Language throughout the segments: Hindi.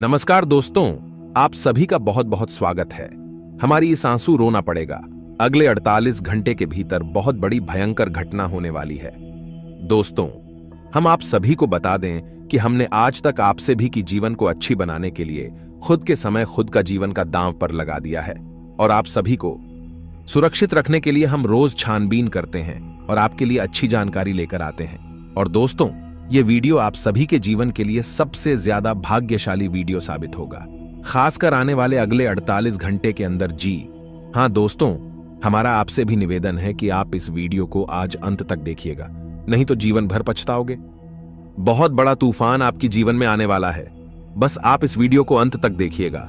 नमस्कार दोस्तों, आप सभी का बहुत बहुत स्वागत है। हमारी इस आंसू रोना पड़ेगा अगले 48 घंटे के भीतर बहुत बड़ी भयंकर घटना होने वाली है। दोस्तों, हम आप सभी को बता दें कि हमने आज तक आपसे भी की जीवन को अच्छी बनाने के लिए खुद के समय खुद का जीवन का दांव पर लगा दिया है और आप सभी को सुरक्षित रखने के लिए हम रोज छानबीन करते हैं और आपके लिए अच्छी जानकारी लेकर आते हैं। और दोस्तों, ये वीडियो आप सभी के जीवन के लिए सबसे ज्यादा भाग्यशाली वीडियो साबित होगा, खासकर आने वाले अगले 48 घंटे के अंदर। जी हां दोस्तों, हमारा आपसे भी निवेदन है कि आप इस वीडियो को आज अंत तक देखिएगा, नहीं तो जीवन भर पछताओगे। बहुत बड़ा तूफान आपकी जीवन में आने वाला है, बस आप इस वीडियो को अंत तक देखिएगा।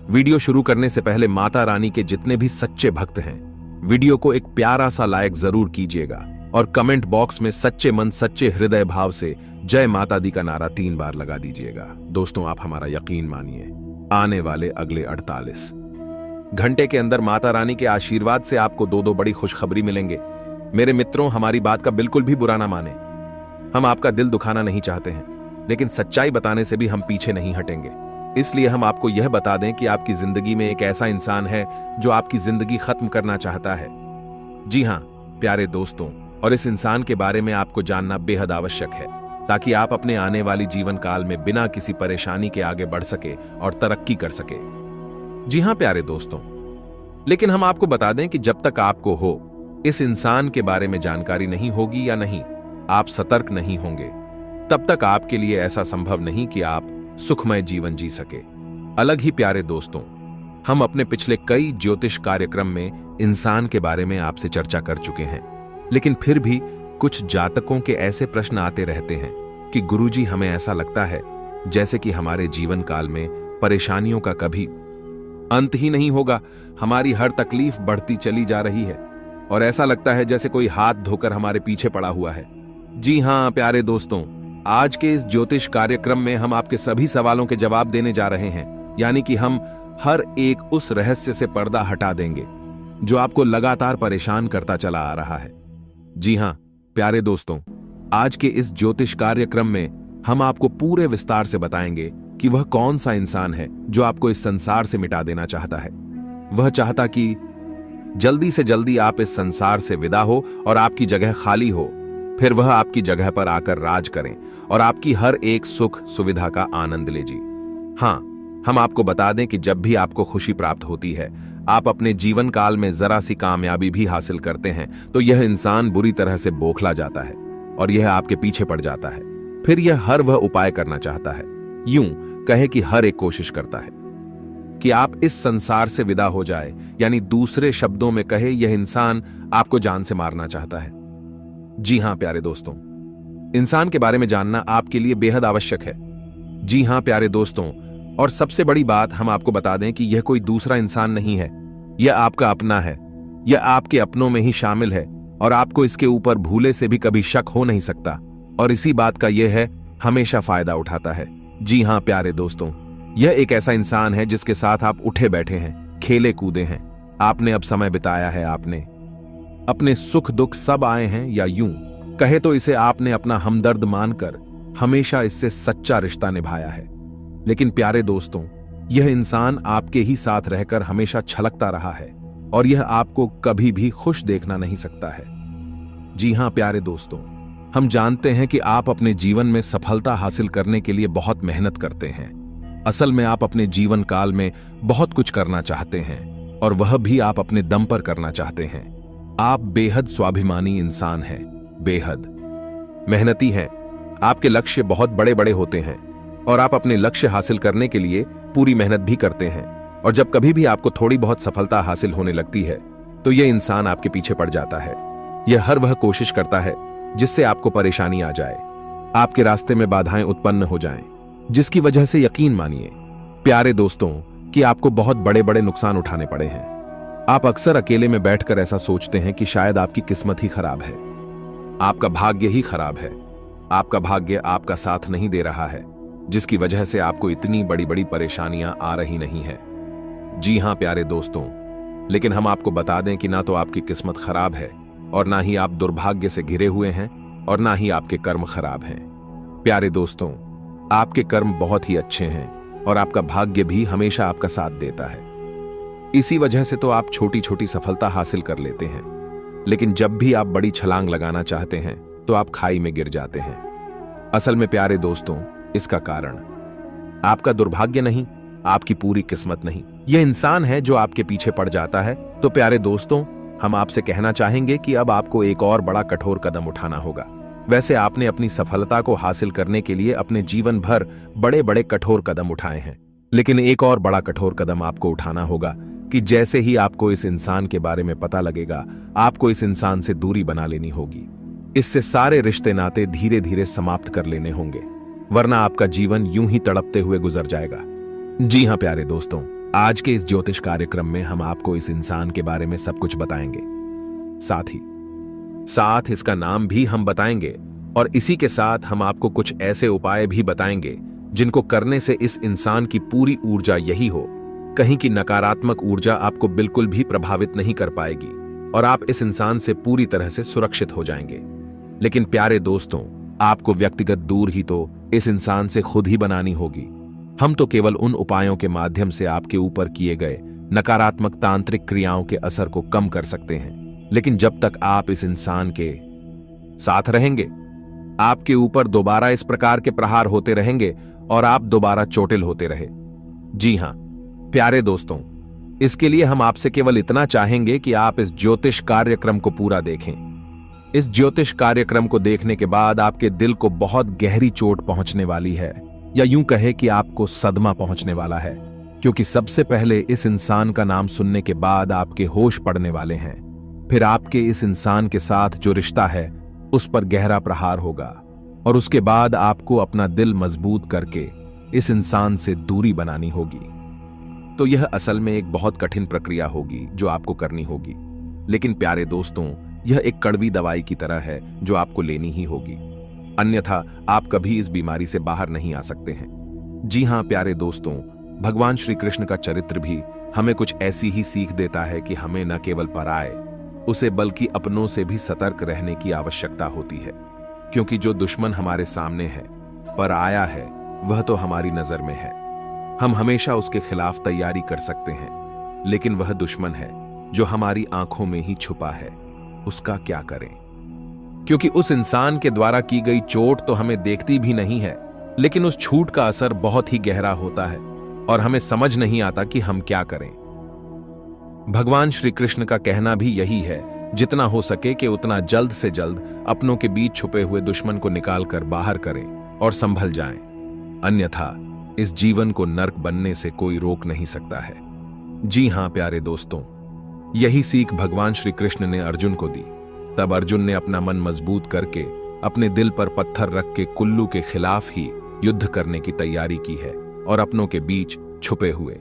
वीडियो शुरू करने से पहले माता रानी के जितने भी सच्चे भक्त हैं, वीडियो को एक प्यारा सा लाइक जरूर कीजिएगा और कमेंट बॉक्स में सच्चे मन सच्चे हृदय भाव से जय माता दी का नारा 3 बार लगा दीजिएगा। दोस्तों, आप हमारा यकीन मानिए, आने वाले अगले 48 घंटे के अंदर माता रानी के आशीर्वाद से आपको दो बड़ी खुशखबरी मिलेंगे। मेरे मित्रों, हमारी बात का बिल्कुल भी बुरा ना माने, हम आपका दिल दुखाना नहीं चाहते हैं, लेकिन सच्चाई बताने से भी हम पीछे नहीं हटेंगे। इसलिए हम आपको यह बता दें कि आपकी जिंदगी में एक ऐसा इंसान है जो आपकी जिंदगी खत्म करना चाहता है। जी हां प्यारे दोस्तों, और इस इंसान के बारे में आपको जानना बेहद आवश्यक है ताकि आप अपने आने वाली जीवन काल में बिना किसी परेशानी के आगे बढ़ सके और तरक्की कर सके। जी हां प्यारे दोस्तों, लेकिन हम आपको बता दें कि जब तक आपको हो इस इंसान के बारे में जानकारी नहीं होगी या नहीं आप सतर्क नहीं होंगे, तब तक आपके लिए ऐसा संभव नहीं कि आप सुखमय जीवन जी सके। अलग ही प्यारे दोस्तों, हम अपने पिछले कई ज्योतिष कार्यक्रम में इंसान के बारे में आपसे चर्चा कर चुके हैं, लेकिन फिर भी कुछ जातकों के ऐसे प्रश्न आते रहते हैं कि गुरुजी, हमें ऐसा लगता है जैसे कि हमारे जीवन काल में परेशानियों का कभी अंत ही नहीं होगा, हमारी हर तकलीफ बढ़ती चली जा रही है और ऐसा लगता है जैसे कोई हाथ धोकर हमारे पीछे पड़ा हुआ है। जी हां प्यारे दोस्तों, आज के इस ज्योतिष कार्यक्रम में हम आपके सभी सवालों के जवाब देने जा रहे हैं, यानी कि हम हर एक उस रहस्य से पर्दा हटा देंगे जो आपको लगातार परेशान करता चला आ रहा है। जी हां प्यारे दोस्तों, आज के इस ज्योतिष कार्यक्रम में हम आपको पूरे विस्तार से बताएंगे कि वह कौन सा इंसान है जो आपको इस संसार से मिटा देना चाहता है। वह चाहता कि जल्दी से जल्दी आप इस संसार से विदा हो और आपकी जगह खाली हो, फिर वह आपकी जगह पर आकर राज करें और आपकी हर एक सुख सुविधा का आनंद ले। जी हां, हम आपको बता दें कि जब भी आपको खुशी प्राप्त होती है, आप अपने जीवन काल में जरा सी कामयाबी भी हासिल करते हैं, तो यह इंसान बुरी तरह से बौखला जाता है और यह आपके पीछे पड़ जाता है। फिर यह हर वह उपाय करना चाहता है, यूं कहे कि हर एक कोशिश करता है कि आप इस संसार से विदा हो जाए, यानी दूसरे शब्दों में कहे यह इंसान आपको जान से मारना चाहता है। जी हां प्यारे दोस्तों, इंसान के बारे में जानना आपके लिए बेहद आवश्यक है। जी हां प्यारे दोस्तों, और सबसे बड़ी बात हम आपको बता दें कि यह कोई दूसरा इंसान नहीं है, यह आपका अपना है, यह आपके अपनों में ही शामिल है और आपको इसके ऊपर भूले से भी कभी शक हो नहीं सकता, और इसी बात का यह है हमेशा फायदा उठाता है। जी हां प्यारे दोस्तों, यह एक ऐसा इंसान है जिसके साथ आप उठे बैठे हैं, खेले कूदे हैं, आपने अब समय बिताया है, आपने अपने सुख दुख सब आए हैं, या यूं कहे तो इसे आपने अपना हमदर्द मानकर हमेशा इससे सच्चा रिश्ता निभाया है। लेकिन प्यारे दोस्तों, यह इंसान आपके ही साथ रहकर हमेशा छलकता रहा है और यह आपको कभी भी खुश देखना नहीं सकता है। जी हां प्यारे दोस्तों, हम जानते हैं कि आप अपने जीवन में सफलता हासिल करने के लिए बहुत मेहनत करते हैं। असल में आप अपने जीवन काल में बहुत कुछ करना चाहते हैं और वह भी आप अपने दम पर करना चाहते हैं। आप बेहद स्वाभिमानी इंसान हैं, बेहद मेहनती हैं, आपके लक्ष्य बहुत बड़े बड़े होते हैं और आप अपने लक्ष्य हासिल करने के लिए पूरी मेहनत भी करते हैं। और जब कभी भी आपको थोड़ी बहुत सफलता हासिल होने लगती है तो यह इंसान आपके पीछे पड़ जाता है। यह हर वह कोशिश करता है जिससे आपको परेशानी आ जाए, आपके रास्ते में बाधाएं उत्पन्न हो जाएं, जिसकी वजह से यकीन मानिए प्यारे दोस्तों कि आपको बहुत बड़े बड़े नुकसान उठाने पड़े हैं। आप अक्सर अकेले में बैठकर ऐसा सोचते हैं कि शायद आपकी किस्मत ही खराब है, आपका भाग्य ही खराब है, आपका भाग्य आपका साथ नहीं दे रहा है, जिसकी वजह से आपको इतनी बड़ी बड़ी परेशानियां आ रही नहीं है। जी हां प्यारे दोस्तों, लेकिन हम आपको बता दें कि ना तो आपकी किस्मत खराब है और ना ही आप दुर्भाग्य से घिरे हुए हैं और ना ही आपके कर्म खराब हैं। प्यारे दोस्तों, आपके कर्म बहुत ही अच्छे हैं और आपका भाग्य भी हमेशा आपका साथ देता है। इसी वजह से तो आप छोटी छोटी सफलता हासिल कर लेते हैं, लेकिन जब भी आप बड़ी छलांग लगाना चाहते हैं तो आप खाई में गिर जाते हैं। असल में प्यारे दोस्तों, इसका कारण आपका दुर्भाग्य नहीं, आपकी पूरी किस्मत नहीं, यह इंसान है जो आपके पीछे पड़ जाता है। तो प्यारे दोस्तों, हम आपसे कहना चाहेंगे कि अब आपको एक और बड़ा कठोर कदम उठाना होगा। वैसे आपने अपनी सफलता को हासिल करने के लिए अपने जीवन भर बड़े बड़े कठोर कदम उठाए हैं, लेकिन एक और बड़ा कठोर कदम आपको उठाना होगा कि जैसे ही आपको इस इंसान के बारे में पता लगेगा, आपको इस इंसान से दूरी बना लेनी होगी। इससे सारे रिश्ते नाते धीरे धीरे समाप्त कर लेने होंगे, वरना आपका जीवन यूं ही तड़पते हुए गुजर जाएगा। जी हां प्यारे दोस्तों, आज के इस ज्योतिष कार्यक्रम में हम आपको इस इंसान के बारे में सब कुछ बताएंगे, साथ इसका नाम भी हम बताएंगे, और इसी के साथ हम आपको कुछ ऐसे उपाय भी बताएंगे जिनको करने से इस इंसान की पूरी ऊर्जा यही हो, कहीं की नकारात्मक ऊर्जा आपको बिल्कुल भी प्रभावित नहीं कर पाएगी और आप इस इंसान से पूरी तरह से सुरक्षित हो जाएंगे। लेकिन प्यारे दोस्तों, आपको व्यक्तिगत दूर ही तो इस इंसान से खुद ही बनानी होगी। हम तो केवल उन उपायों के माध्यम से आपके ऊपर किए गए नकारात्मक तांत्रिक क्रियाओं के असर को कम कर सकते हैं, लेकिन जब तक आप इस इंसान के साथ रहेंगे, आपके ऊपर दोबारा इस प्रकार के प्रहार होते रहेंगे और आप दोबारा चोटिल होते रहे। जी हां प्यारे दोस्तों, इसके लिए हम आपसे केवल इतना चाहेंगे कि आप इस ज्योतिष कार्यक्रम को पूरा देखें। इस ज्योतिष कार्यक्रम को देखने के बाद आपके दिल को बहुत गहरी चोट पहुंचने वाली है, या यूं कहे कि आपको सदमा पहुंचने वाला है, क्योंकि सबसे पहले इस इंसान का नाम सुनने के बाद आपके होश पड़ने वाले हैं। फिर आपके इस इंसान के साथ जो रिश्ता है उस पर गहरा प्रहार होगा, और उसके बाद आपको अपना दिल मजबूत करके इस इंसान से दूरी बनानी होगी। तो यह असल में एक बहुत कठिन प्रक्रिया होगी जो आपको करनी होगी, लेकिन प्यारे दोस्तों, यह एक कड़वी दवाई की तरह है जो आपको लेनी ही होगी, अन्यथा आप कभी इस बीमारी से बाहर नहीं आ सकते हैं। जी हां प्यारे दोस्तों, भगवान श्री कृष्ण का चरित्र भी हमें कुछ ऐसी ही सीख देता है कि हमें न केवल पराए उसे बल्कि अपनों से भी सतर्क रहने की आवश्यकता होती है, क्योंकि जो दुश्मन हमारे सामने है, पर आया है, वह तो हमारी नजर में है। हम हमेशा उसके खिलाफ तैयारी कर सकते हैं, लेकिन वह दुश्मन है जो हमारी आंखों में ही छुपा है, उसका क्या करें? क्योंकि उस इंसान के द्वारा की गई चोट तो हमें देखती भी नहीं है, लेकिन उस छूट का असर बहुत ही गहरा होता है और हमें समझ नहीं आता कि हम क्या करें। भगवान श्री कृष्ण का कहना भी यही है, जितना हो सके कि उतना जल्द से जल्द अपनों के बीच छुपे हुए दुश्मन को निकालकर बाहर करें और संभल जाएं, अन्यथा इस जीवन को नर्क बनने से कोई रोक नहीं सकता है। जी हां प्यारे दोस्तों, यही सीख भगवान श्री कृष्ण ने अर्जुन को दी। तब अर्जुन ने अपना मन मजबूत करके अपने दिल पर पत्थर रख के कुल्लू के खिलाफ ही युद्ध करने की तैयारी की है और अपनों के बीच छुपे हुए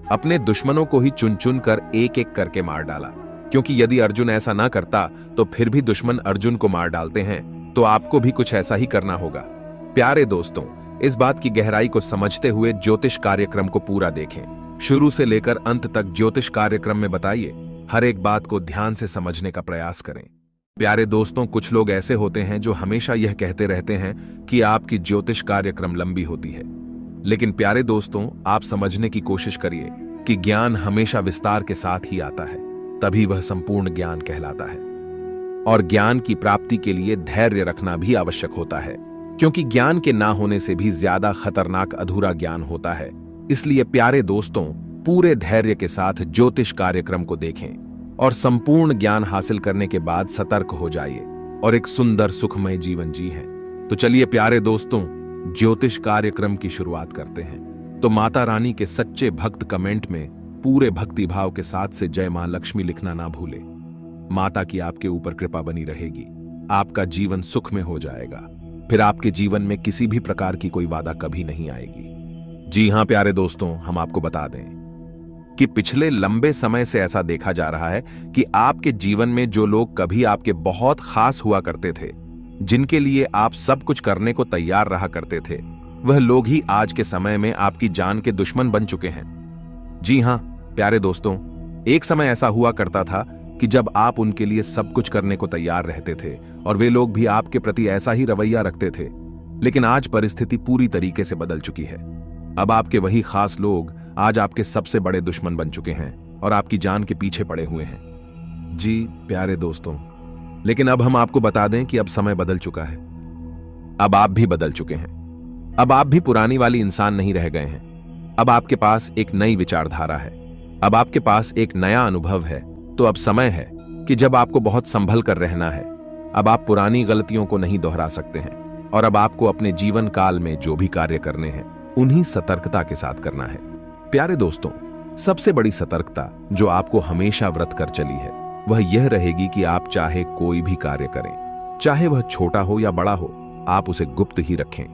अपने दुश्मनों को ही चुन चुन कर एक एक करके मार डाला, क्योंकि यदि अर्जुन ऐसा ना करता तो फिर भी दुश्मन अर्जुन को मार डालते हैं, तो आपको भी कुछ ऐसा ही करना होगा। प्यारे दोस्तों, इस बात की गहराई को समझते हुए ज्योतिष कार्यक्रम को पूरा देखें, शुरू से लेकर अंत तक ज्योतिष कार्यक्रम में बताइए, हर एक बात को ध्यान से समझने का प्रयास करें। प्यारे दोस्तों, कुछ लोग ऐसे होते हैं जो हमेशा यह कहते रहते हैं कि आपकी ज्योतिष कार्यक्रम लंबी होती है, लेकिन प्यारे दोस्तों, आप समझने की कोशिश करिए कि ज्ञान हमेशा विस्तार के साथ ही आता है, तभी वह संपूर्ण ज्ञान कहलाता है। और ज्ञान की प्राप्ति के लिए धैर्य रखना भी आवश्यक होता है, क्योंकि ज्ञान के ना होने से भी ज्यादा खतरनाक अधूरा ज्ञान होता है। इसलिए प्यारे दोस्तों, पूरे धैर्य के साथ ज्योतिष कार्यक्रम को देखें और संपूर्ण ज्ञान हासिल करने के बाद सतर्क हो जाइए और एक सुंदर सुखमय जीवन जिएं। तो चलिए प्यारे दोस्तों, ज्योतिष कार्यक्रम की शुरुआत करते हैं। तो माता रानी के सच्चे भक्त कमेंट में पूरे भक्ति भाव के साथ से जय मां लक्ष्मी लिखना ना भूले। माता की आपके ऊपर कृपा बनी रहेगी, आपका जीवन सुख में हो जाएगा, फिर आपके जीवन में किसी भी प्रकार की कोई बाधा कभी नहीं आएगी। जी हां प्यारे दोस्तों, हम आपको बता दें कि पिछले लंबे समय से ऐसा देखा जा रहा है कि आपके जीवन में जो लोग कभी आपके बहुत खास हुआ करते थे, जिनके लिए आप सब कुछ करने को तैयार रहा करते थे, वह लोग ही आज के समय में आपकी जान के दुश्मन बन चुके हैं। जी हां प्यारे दोस्तों, एक समय ऐसा हुआ करता था कि जब आप उनके लिए सब कुछ करने को तैयार रहते थे और वे लोग भी आपके प्रति ऐसा ही रवैया रखते थे, लेकिन आज परिस्थिति पूरी तरीके से बदल चुकी है। अब आपके वही खास लोग आज आपके सबसे बड़े दुश्मन बन चुके हैं और आपकी जान के पीछे पड़े हुए हैं। जी प्यारे दोस्तों, लेकिन अब हम आपको बता दें कि अब समय बदल चुका है। अब आप भी बदल चुके हैं। अब आप भी पुरानी वाली इंसान नहीं रह गए हैं। अब आपके पास एक नई विचारधारा है। अब आपके पास एक नया अनुभव है। तो अब समय है कि जब आपको बहुत संभल कर रहना है। अब आप पुरानी गलतियों को नहीं दोहरा सकते हैं और अब आपको अपने जीवन काल में जो भी कार्य करने हैं उन्हीं सतर्कता के साथ करना है। प्यारे दोस्तों, सबसे बड़ी सतर्कता जो आपको हमेशा व्रत कर चली है वह यह रहेगी कि आप चाहे कोई भी कार्य करें, चाहे वह छोटा हो या बड़ा हो, आप उसे गुप्त ही रखें।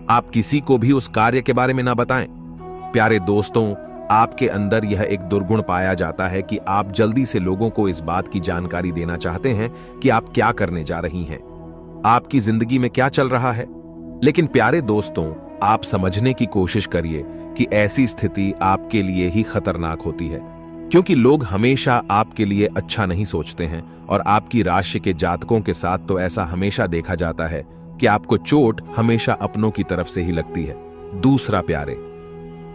आप किसी को भी उस कार्य के बारे में ना बताएं। प्यारे दोस्तों, आपके अंदर यह एक दुर्गुण पाया जाता है कि आप जल्दी से लोगों को इस बात की जानकारी देना चाहते हैं कि आप क्या करने जा रही हैं, आपकी जिंदगी में क्या चल रहा है। लेकिन प्यारे दोस्तों, आप समझने की कोशिश करिए कि ऐसी स्थिति आपके लिए ही खतरनाक होती है, क्योंकि लोग हमेशा आपके लिए अच्छा नहीं सोचते हैं और आपकी राशि के जातकों के साथ तो ऐसा हमेशा देखा जाता है कि आपको चोट हमेशा अपनों की तरफ से ही लगती है। दूसरा प्यारे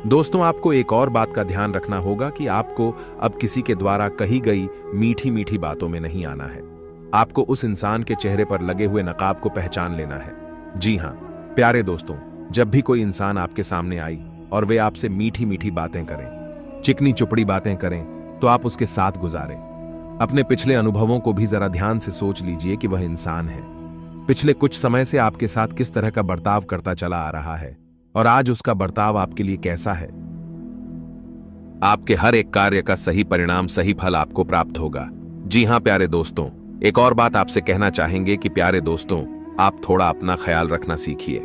दोस्तों, आपको एक और बात का ध्यान रखना होगा कि आपको अब किसी के द्वारा कही गई मीठी मीठी बातों में नहीं आना है। आपको उस इंसान के चेहरे पर लगे हुए नकाब को पहचान लेना है। जी हां प्यारे दोस्तों, जब भी कोई इंसान आपके सामने आई और वे आपसे मीठी मीठी बातें करें, चिकनी चुपड़ी बातें करें, तो आप उसके साथ गुजारें। अपने पिछले अनुभवों को भी जरा ध्यान से सोच लीजिए कि वह इंसान है। पिछले कुछ समय से आपके साथ किस तरह का बर्ताव करता चला आ रहा है और आज उसका बर्ताव आपके लिए कैसा है। आपके हर एक कार्य का सही परिणाम, सही फल आपको प्राप्त होगा। जी हां प्यारे दोस्तों, एक और बात आपसे कहना चाहेंगे कि प्यारे दोस्तों, आप थोड़ा अपना ख्याल रखना सीखिए।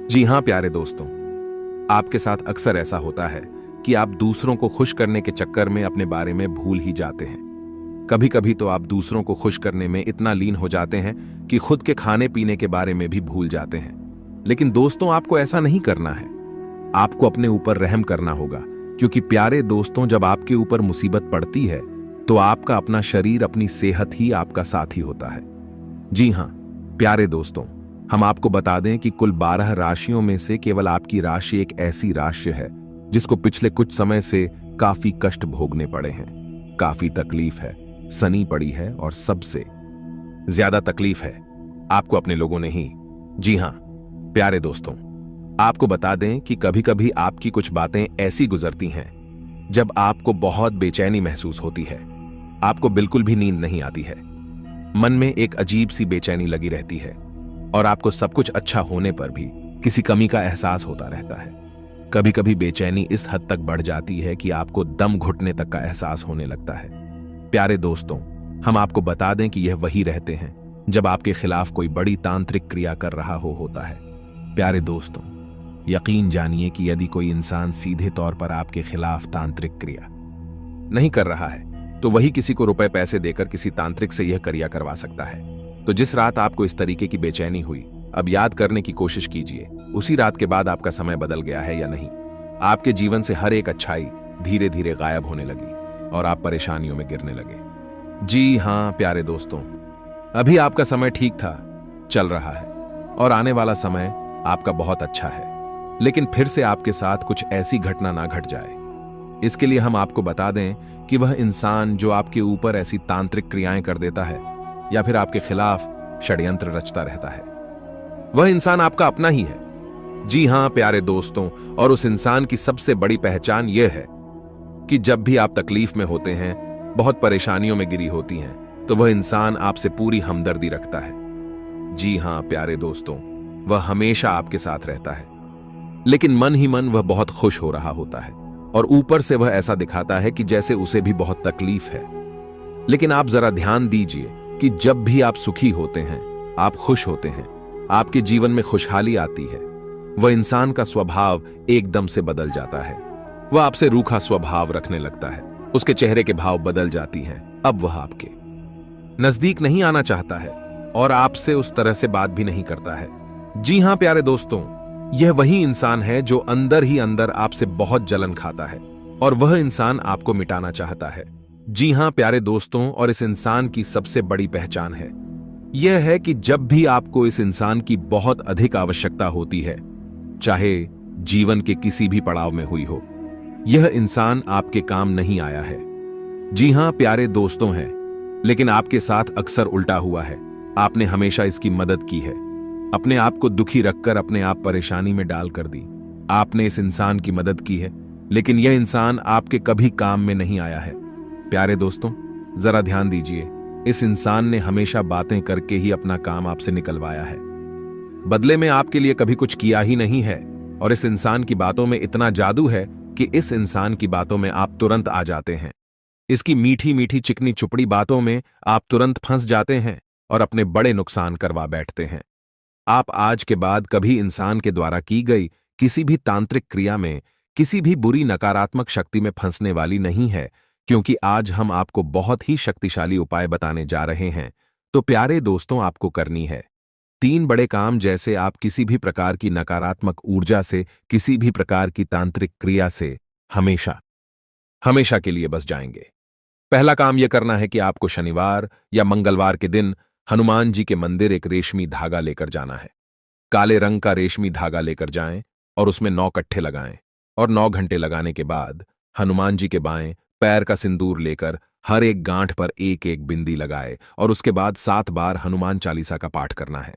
जी हां प्यारे दोस्तों, आपके साथ अक्सर ऐसा होता है कि आप दूसरों को खुश करने के चक्कर में अपने बारे में भूल ही जाते हैं। कभी कभी तो आप दूसरों को खुश करने में इतना लीन हो जाते हैं कि खुद के खाने पीने के बारे में भी भूल जाते हैं। लेकिन दोस्तों, आपको ऐसा नहीं करना है। आपको अपने ऊपर रहम करना होगा, क्योंकि प्यारे दोस्तों, जब आपके ऊपर मुसीबत पड़ती है तो आपका अपना शरीर, अपनी सेहत ही आपका साथी होता है। जी हां प्यारे दोस्तों, हम आपको बता दें कि कुल 12 राशियों में से केवल आपकी राशि एक ऐसी राशि है जिसको पिछले कुछ समय से काफी कष्ट भोगने पड़े हैं, काफी तकलीफ है, सनी पड़ी है और सबसे ज्यादा तकलीफ है आपको अपने लोगों ने ही। जी हां प्यारे दोस्तों, आपको बता दें कि कभी कभी आपकी कुछ बातें ऐसी गुजरती हैं जब आपको बहुत बेचैनी महसूस होती है। आपको बिल्कुल भी नींद नहीं आती है, मन में एक अजीब सी बेचैनी लगी रहती है और आपको सब कुछ अच्छा होने पर भी किसी कमी का एहसास होता रहता है। कभी कभी बेचैनी इस हद तक बढ़ जाती है कि आपको दम घुटने तक का एहसास होने लगता है। प्यारे दोस्तों, हम आपको बता दें कि यह वही रहते हैं जब आपके खिलाफ कोई बड़ी तांत्रिक क्रिया कर रहा होता है। प्यारे दोस्तों, यकीन जानिए कि यदि कोई इंसान सीधे तौर पर आपके खिलाफ तांत्रिक क्रिया नहीं कर रहा है तो वही किसी को रुपए पैसे देकर किसी तांत्रिक से यह क्रिया करवा सकता है। तो जिस रात आपको इस तरीके की बेचैनी हुई, अब याद करने की कोशिश कीजिए उसी रात के बाद आपका समय बदल गया है या नहीं। आपके जीवन से हर एक अच्छाई धीरे धीरे गायब होने लगी और आप परेशानियों में गिरने लगे। जी हां प्यारे दोस्तों, अभी आपका समय ठीक था, चल रहा है और आने वाला समय आपका बहुत अच्छा है, लेकिन फिर से आपके साथ कुछ ऐसी घटना ना घट जाए। इसके लिए हम आपको बता दें कि वह इंसान जो आपके ऊपर ऐसी तांत्रिक क्रियाएं कर देता है या फिर आपके खिलाफ षड्यंत्र रचता रहता है, वह इंसान आपका अपना ही है। जी हां प्यारे दोस्तों, और उस इंसान की सबसे बड़ी पहचान यह है कि जब भी आप तकलीफ में होते हैं, बहुत परेशानियों में गिरी होती हैं, तो वह इंसान आपसे पूरी हमदर्दी रखता है। जी हां प्यारे दोस्तों, वह हमेशा आपके साथ रहता है, लेकिन मन ही मन वह बहुत खुश हो रहा होता है और ऊपर से वह ऐसा दिखाता है कि जैसे उसे भी बहुत तकलीफ है। लेकिन आप जरा ध्यान दीजिए कि जब भी आप सुखी होते हैं, आप खुश होते हैं, आपके जीवन में खुशहाली आती है, वह इंसान का स्वभाव एकदम से बदल जाता है। वह आपसे रूखा स्वभाव रखने लगता है, उसके चेहरे के भाव बदल जाती हैं। अब वह आपके नजदीक नहीं आना चाहता है और आपसे उस तरह से बात भी नहीं करता है। जी हां प्यारे दोस्तों, यह वही इंसान है जो अंदर ही अंदर आपसे बहुत जलन खाता है और वह इंसान आपको मिटाना चाहता है। जी हां प्यारे दोस्तों, और इस इंसान की सबसे बड़ी पहचान है यह है कि जब भी आपको इस इंसान की बहुत अधिक आवश्यकता होती है, चाहे जीवन के किसी भी पड़ाव में हुई हो, यह इंसान आपके काम नहीं आया है। जी हां प्यारे दोस्तों हैं, लेकिन आपके साथ अक्सर उल्टा हुआ है। आपने हमेशा इसकी मदद की है, अपने आप को दुखी रखकर अपने आप परेशानी में डाल कर दी। आपने इस इंसान की मदद की है, लेकिन यह इंसान आपके कभी काम में नहीं आया है। प्यारे दोस्तों, जरा ध्यान दीजिए, इस इंसान ने हमेशा बातें करके ही अपना काम आपसे निकलवाया है। बदले में आपके लिए कभी कुछ किया ही नहीं है। और इस इंसान की बातों में इतना जादू है कि इस इंसान की बातों में आप तुरंत आ जाते हैं। इसकी मीठी मीठी चिकनी चुपड़ी बातों में आप तुरंत फंस जाते हैं और अपने बड़े नुकसान करवा बैठते हैं। आप आज के बाद कभी इंसान के द्वारा की गई किसी भी तांत्रिक क्रिया में, किसी भी बुरी नकारात्मक शक्ति में फंसने वाली नहीं है, क्योंकि आज हम आपको बहुत ही शक्तिशाली उपाय बताने जा रहे हैं। तो प्यारे दोस्तों, आपको करनी है 3 बड़े काम, जैसे आप किसी भी प्रकार की नकारात्मक ऊर्जा से, किसी भी प्रकार की तांत्रिक क्रिया से हमेशा हमेशा के लिए बच जाएंगे। पहला काम यह करना है कि आपको शनिवार या मंगलवार के दिन हनुमान जी के मंदिर एक रेशमी धागा लेकर जाना है। काले रंग का रेशमी धागा लेकर जाएं और उसमें 9 कट्ठे लगाएं और 9 घंटे लगाने के बाद हनुमान जी के बाएं पैर का सिंदूर लेकर हर एक गांठ पर एक एक बिंदी लगाए और उसके बाद 7 बार हनुमान चालीसा का पाठ करना है।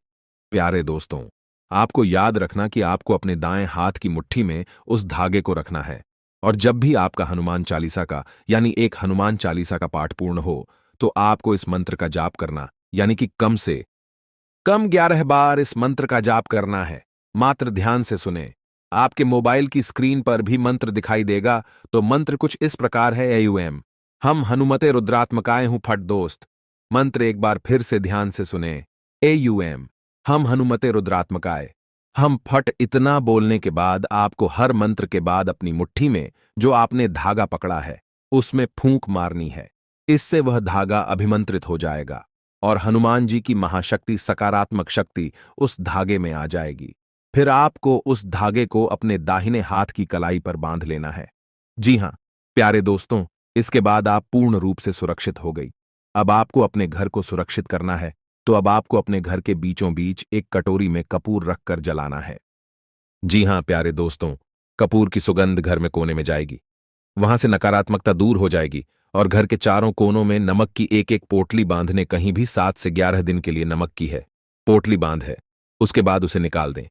प्यारे दोस्तों, आपको याद रखना कि आपको अपने दाएं हाथ की मुट्ठी में उस धागे को रखना है, और जब भी आपका हनुमान चालीसा का यानी एक हनुमान चालीसा का पाठ पूर्ण हो तो आपको इस मंत्र का जाप करना, यानी कि कम से कम 11 बार इस मंत्र का जाप करना है। मात्र ध्यान से सुने, आपके मोबाइल की स्क्रीन पर भी मंत्र दिखाई देगा। तो मंत्र कुछ इस प्रकार है: AUM हम हनुमते रुद्रात्मकाय हूं फट दोस्त। मंत्र एक बार फिर से ध्यान से सुने, AUM हम हनुमते रुद्रात्मकाय हम फट। इतना बोलने के बाद आपको हर मंत्र के बाद अपनी मुट्ठी में जो आपने धागा पकड़ा है उसमें फूंक मारनी है। इससे वह धागा अभिमंत्रित हो जाएगा और हनुमान जी की महाशक्ति, सकारात्मक शक्ति उस धागे में आ जाएगी। फिर आपको उस धागे को अपने दाहिने हाथ की कलाई पर बांध लेना है। जी हां प्यारे दोस्तों, इसके बाद आप पूर्ण रूप से सुरक्षित हो गई। अब आपको अपने घर को सुरक्षित करना है, तो अब आपको अपने घर के बीचों बीच एक कटोरी में कपूर रखकर जलाना है। जी हां प्यारे दोस्तों, कपूर की सुगंध घर में कोने में जाएगी, वहां से नकारात्मकता दूर हो जाएगी और घर के चारों कोनों में नमक की एक एक पोटली बांधने, कहीं भी 7 से 11 दिन के लिए नमक की है पोटली बांध है, उसके बाद उसे निकाल दें।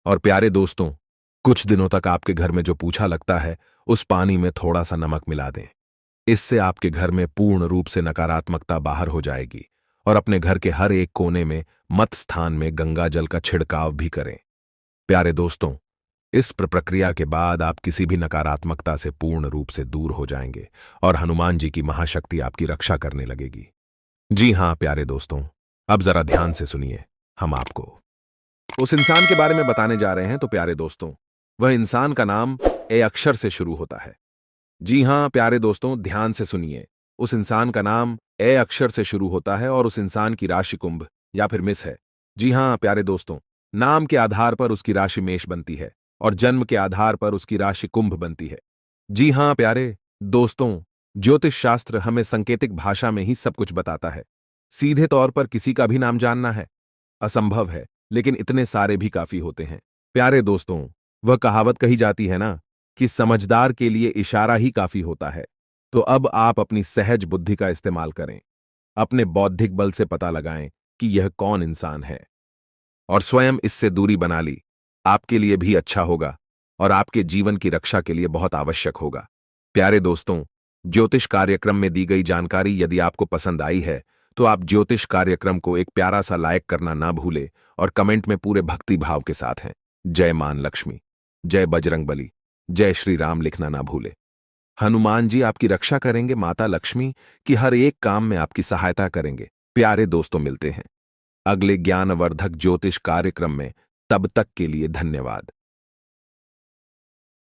और प्यारे दोस्तों, कुछ दिनों तक आपके घर में जो पूछा लगता है उस पानी में थोड़ा सा नमक मिला दें। इससे आपके घर में पूर्ण रूप से नकारात्मकता बाहर हो जाएगी। और अपने घर के हर एक कोने में मत स्थान में गंगा जल का छिड़काव भी करें। प्यारे दोस्तों, इस प्रक्रिया के बाद आप किसी भी नकारात्मकता से पूर्ण रूप से दूर हो जाएंगे और हनुमान जी की महाशक्ति आपकी रक्षा करने लगेगी। जी हां प्यारे दोस्तों, अब जरा ध्यान से सुनिए, हम आपको उस इंसान के बारे में बताने जा रहे हैं। तो प्यारे दोस्तों, वह इंसान का नाम ए अक्षर से शुरू होता है। जी हां प्यारे दोस्तों, ध्यान से सुनिए, उस इंसान का नाम ए अक्षर से शुरू होता है और उस इंसान की राशि कुंभ या फिर मिस है। जी हां प्यारे दोस्तों, नाम के आधार पर उसकी राशि मेष बनती है और जन्म के आधार पर उसकी राशि कुंभ बनती है। जी हां प्यारे दोस्तों, ज्योतिष शास्त्र हमें सांकेतिक भाषा में ही सब कुछ बताता है। सीधे तौर पर किसी का भी नाम जानना है असंभव है, लेकिन इतने सारे भी काफी होते हैं। प्यारे दोस्तों, वह कहावत कही जाती है ना कि समझदार के लिए इशारा ही काफी होता है। तो अब आप अपनी सहज बुद्धि का इस्तेमाल करें, अपने बौद्धिक बल से पता लगाएं कि यह कौन इंसान है और स्वयं इससे दूरी बना ली। आपके लिए भी अच्छा होगा और आपके जीवन की रक्षा के लिए बहुत आवश्यक होगा। प्यारे दोस्तों, ज्योतिष कार्यक्रम में दी गई जानकारी यदि आपको पसंद आई है तो आप ज्योतिष कार्यक्रम को एक प्यारा सा लाइक करना ना भूले और कमेंट में पूरे भक्ति भाव के साथ हैं जय मान लक्ष्मी, जय बजरंगबली, जय श्री राम लिखना ना भूले। हनुमान जी आपकी रक्षा करेंगे, माता लक्ष्मी की हर एक काम में आपकी सहायता करेंगे। प्यारे दोस्तों, मिलते हैं अगले ज्ञानवर्धक ज्योतिष कार्यक्रम में। तब तक के लिए धन्यवाद।